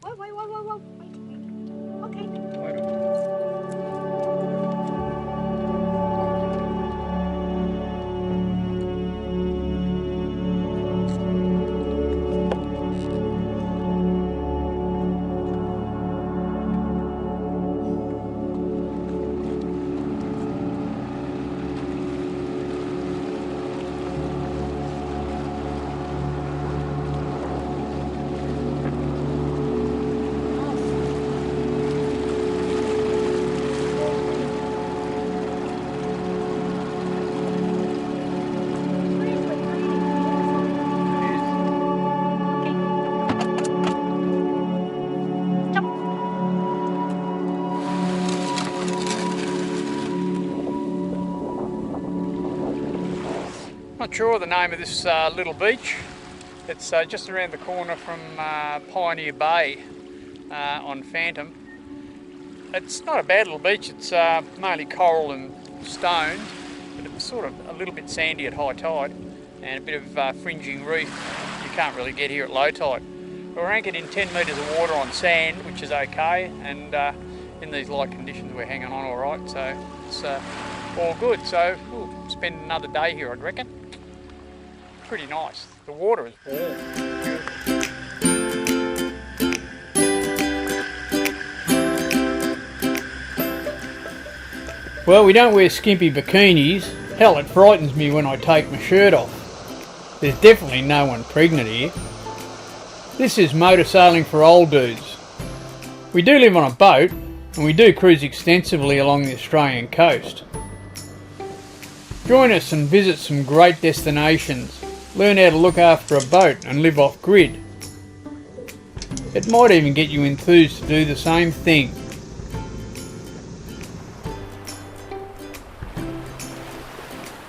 Whoa. Wait. Okay. Not sure the name of this little beach. It's just around the corner from Pioneer Bay on Phantom. It's not a bad little beach. It's mainly coral and stone, but it's sort of a little bit sandy at high tide and a bit of fringing reef you can't really get here at low tide. We're anchored in 10 metres of water on sand, which is okay, and in these light conditions we're hanging on all right, so it's all good. So we'll spend another day here, I'd reckon. Pretty nice. The water is warm. Well, we don't wear skimpy bikinis. Hell, it frightens me when I take my shirt off. There's definitely no one pregnant here. This is motor sailing for old dudes. We do live on a boat, and we do cruise extensively along the Australian coast. Join us and visit some great destinations. Learn how to look after a boat and live off grid. It might even get you enthused to do the same thing.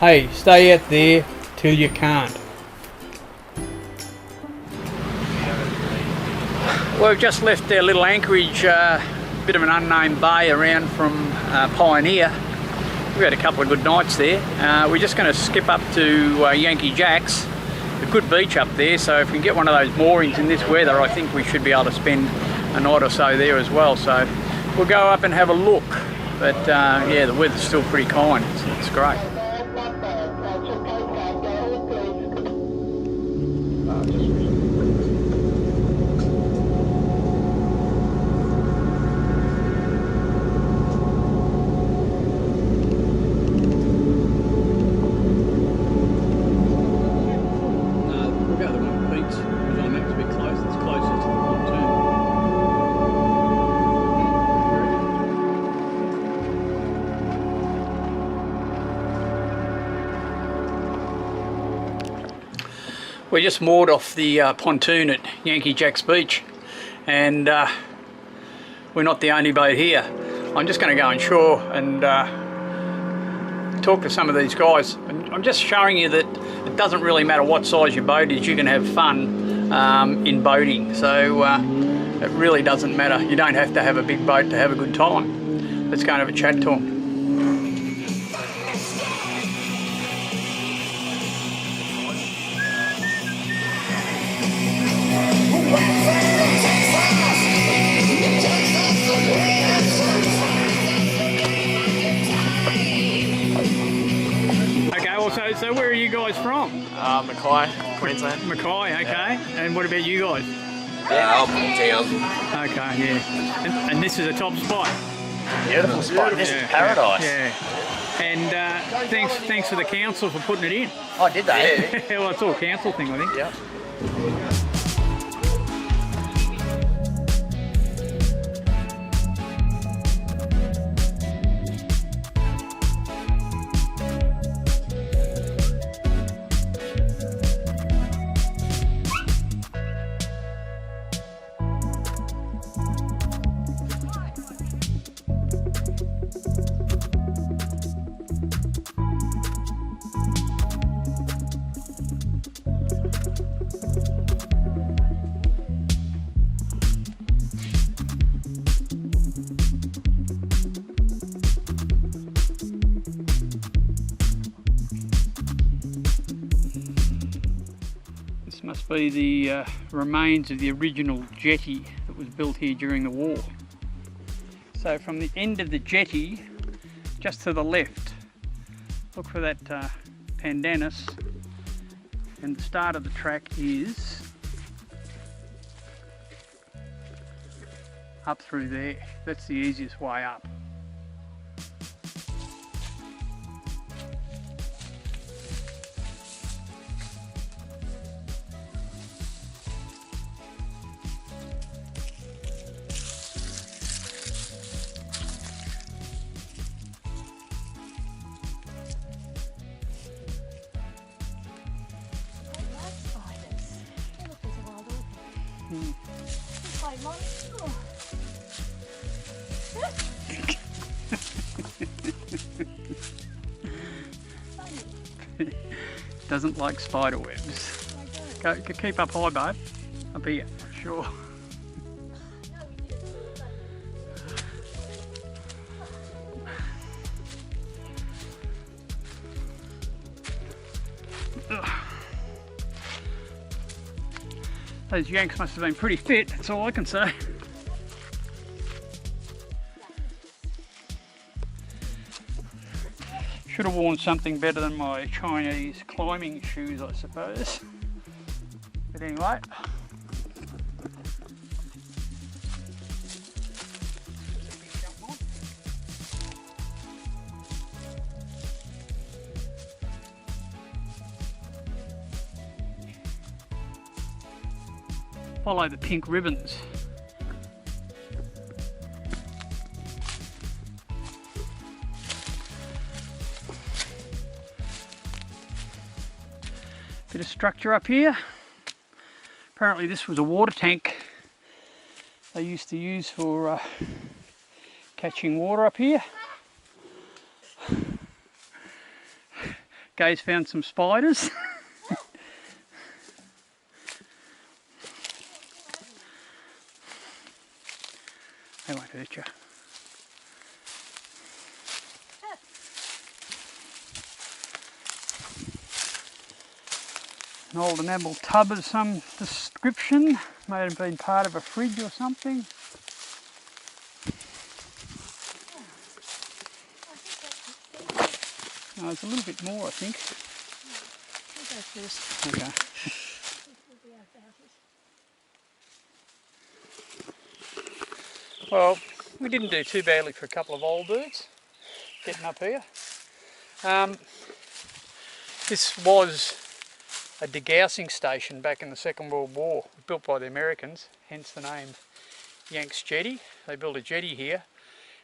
Hey, stay out there till you can't. Well, we've just left our little anchorage, bit of an unnamed bay around from Pioneer. We've had a couple of good nights there. We're just going to skip up to Yankee Jack's. A good beach up there, so if we can get one of those moorings in this weather, I think we should be able to spend a night or so there as well. So we'll go up and have a look. But yeah, the weather's still pretty kind. It's great. We're just moored off the pontoon at Yankee Jack's Beach, and we're not the only boat here. I'm just going to go on shore and talk to some of these guys. And I'm just showing you that it doesn't really matter what size your boat is, you can have fun in boating. So it really doesn't matter. You don't have to have a big boat to have a good time. Let's go and have a chat to them. So where are you guys from? Mackay, Queensland. Mackay, okay. Yeah. And what about you guys? I'm from town. Okay, yeah. And this is a top spot? Beautiful spot. This is paradise. Yeah. And thanks to the council for putting it in. Oh, did they? Yeah. Well, it's all a council thing, I think. Yep. must be the remains of the original jetty that was built here during the war. So from the end of the jetty, just to the left, look for that pandanus, and the start of the track is up through there. That's the easiest way up. Doesn't like spider webs. Go, keep up high, babe. Up here, sure. Those yanks must have been pretty fit, that's all I can say. Should have worn something better than my Chinese climbing shoes, I suppose. But anyway. Follow the pink ribbons. Bit of structure up here. Apparently this was a water tank they used to use for catching water up here. Gay's found some spiders. They won't hurt you. An old enamel tub of some description, may have been part of a fridge or something. No, there's a little bit more, I think. Okay. Well, we didn't do too badly for a couple of old birds getting up here. This was a degaussing station back in the Second World War, built by the Americans, hence the name Yanks Jetty. They built a jetty here,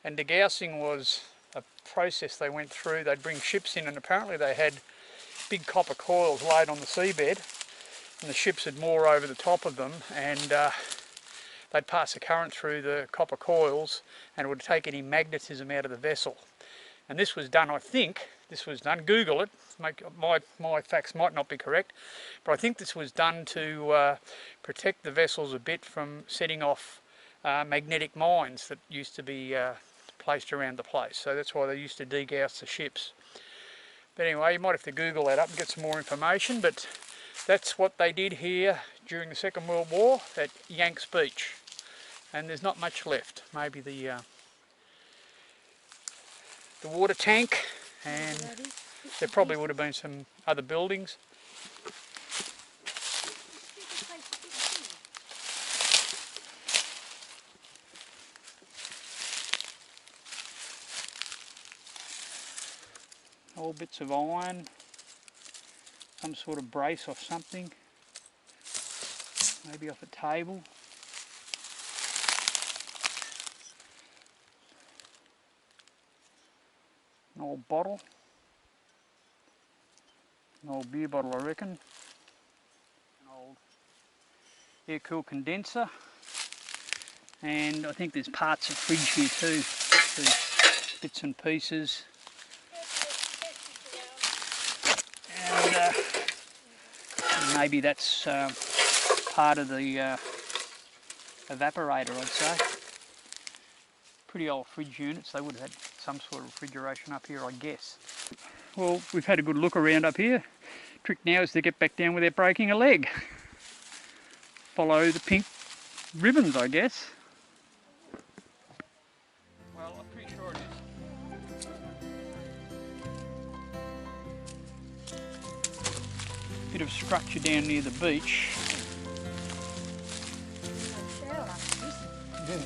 and degaussing was a process they went through. They'd bring ships in, and apparently they had big copper coils laid on the seabed, and the ships would moor over the top of them, and they'd pass a current through the copper coils, and it would take any magnetism out of the vessel. And this was done, I think, Google it, my facts might not be correct, but I think this was done to protect the vessels a bit from setting off magnetic mines that used to be placed around the place. So that's why they used to degauss the ships. But anyway, you might have to Google that up and get some more information, but that's what they did here during the Second World War at Yanks Beach. And there's not much left. Maybe the water tank, and there probably would have been some other buildings. Old bits of iron, some sort of brace off something, maybe off a table. An old bottle, an old beer bottle I reckon, an old air-cooled condenser, and I think there's parts of fridge here too, these bits and pieces. And maybe that's part of the evaporator, I'd say. Pretty old fridge units, they would have had some sort of refrigeration up here, I guess. Well, we've had a good look around up here. Trick now is to get back down without breaking a leg. follow the pink ribbons, I guess. Well, I'm pretty sure it is. Bit of structure down near the beach. Yeah.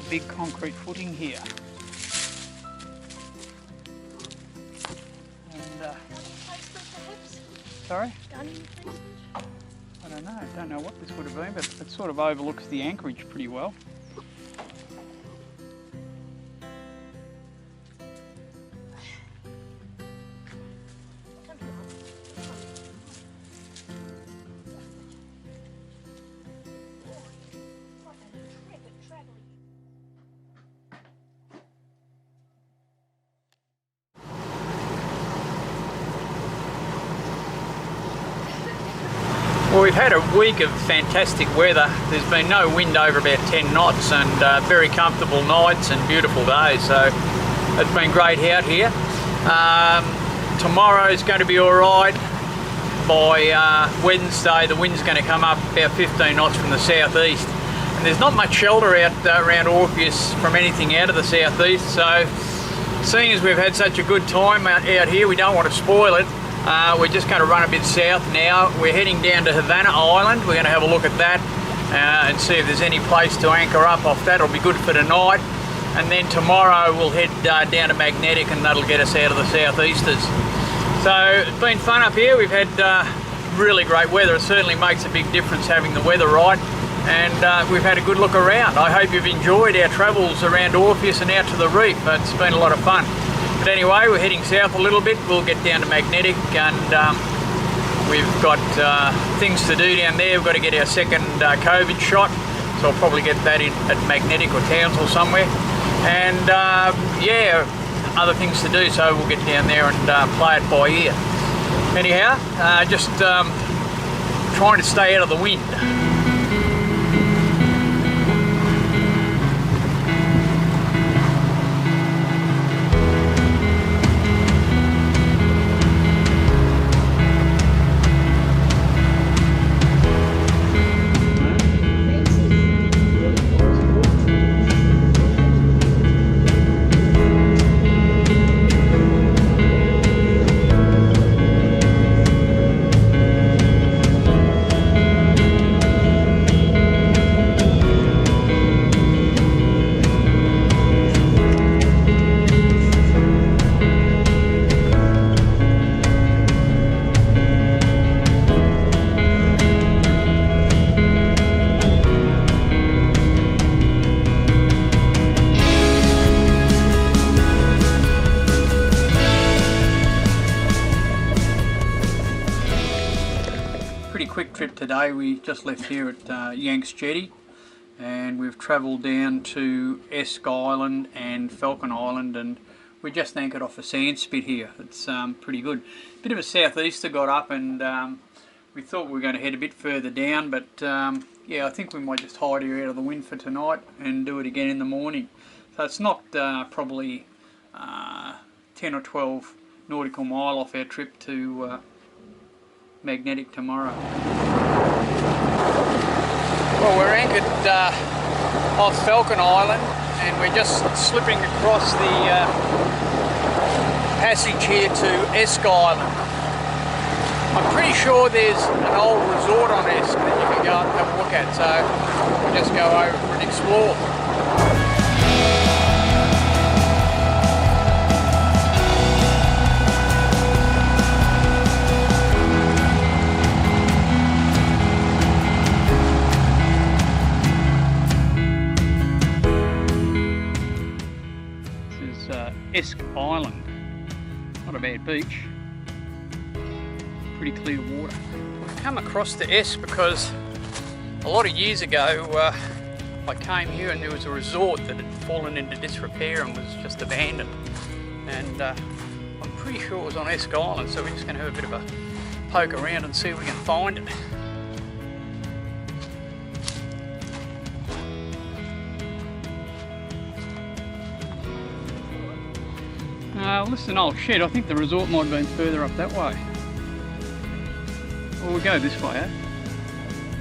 Big concrete footing here. And sorry? I don't know what this would have been, but it sort of overlooks the anchorage pretty well. Well, we've had a week of fantastic weather. There's been no wind over about 10 knots and very comfortable nights and beautiful days, so it's been great out here. Tomorrow's going to be alright. By Wednesday the wind's going to come up about 15 knots from the southeast, and there's not much shelter out around Orpheus from anything out of the southeast, so seeing as we've had such a good time out here, we don't want to spoil it. We're just going to run a bit south now. We're heading down to Havana Island. We're going to have a look at that and see if there's any place to anchor up off that. It'll be good for tonight. And then tomorrow we'll head down to Magnetic, and that'll get us out of the southeasters. So it's been fun up here. We've had really great weather. It certainly makes a big difference having the weather right. And we've had a good look around. I hope you've enjoyed our travels around Orpheus and out to the reef. It's been a lot of fun. But anyway, we're heading south a little bit. We'll get down to Magnetic, and we've got things to do down there. We've got to get our second COVID shot, so I'll probably get that in at Magnetic or Townsville somewhere. And yeah, other things to do, so we'll get down there and play it by ear. Anyhow, just trying to stay out of the wind. Quick trip today. We just left here at Yanks Jetty, and we've travelled down to Esk Island and Falcon Island, and we just anchored off a sand spit here. It's pretty good. Bit of a southeaster got up, and we thought we were going to head a bit further down, but yeah, I think we might just hide here out of the wind for tonight and do it again in the morning. So it's not probably 10 or 12 nautical mile off our trip to Magnetic tomorrow. Well, we're anchored off Falcon Island, and we're just slipping across the passage here to Esk Island. I'm pretty sure there's an old resort on Esk that you can go and have a look at, so we'll just go over for an explore. Esk Island, not a bad beach, pretty clear water. We've come across to Esk because a lot of years ago I came here and there was a resort that had fallen into disrepair and was just abandoned, and I'm pretty sure it was on Esk Island, so we're just going to have a bit of a poke around and see if we can find it. This is an old shed. I think the resort might have been further up that way. Well, we'll go this way, eh?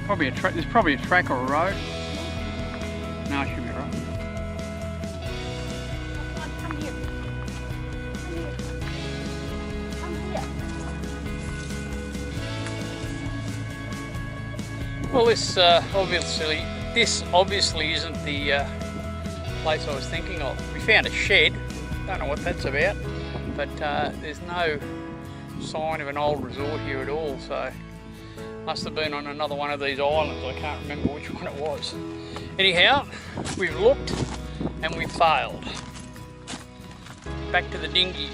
Probably a track. There's probably a track or a road. No, it should be right. Come here. Come here. Well, this obviously isn't the place I was thinking of. We found a shed. Don't know what that's about, but there's no sign of an old resort here at all. So must have been on another one of these islands. I can't remember which one it was. Anyhow, we've looked and we've failed. Back to the dinghy.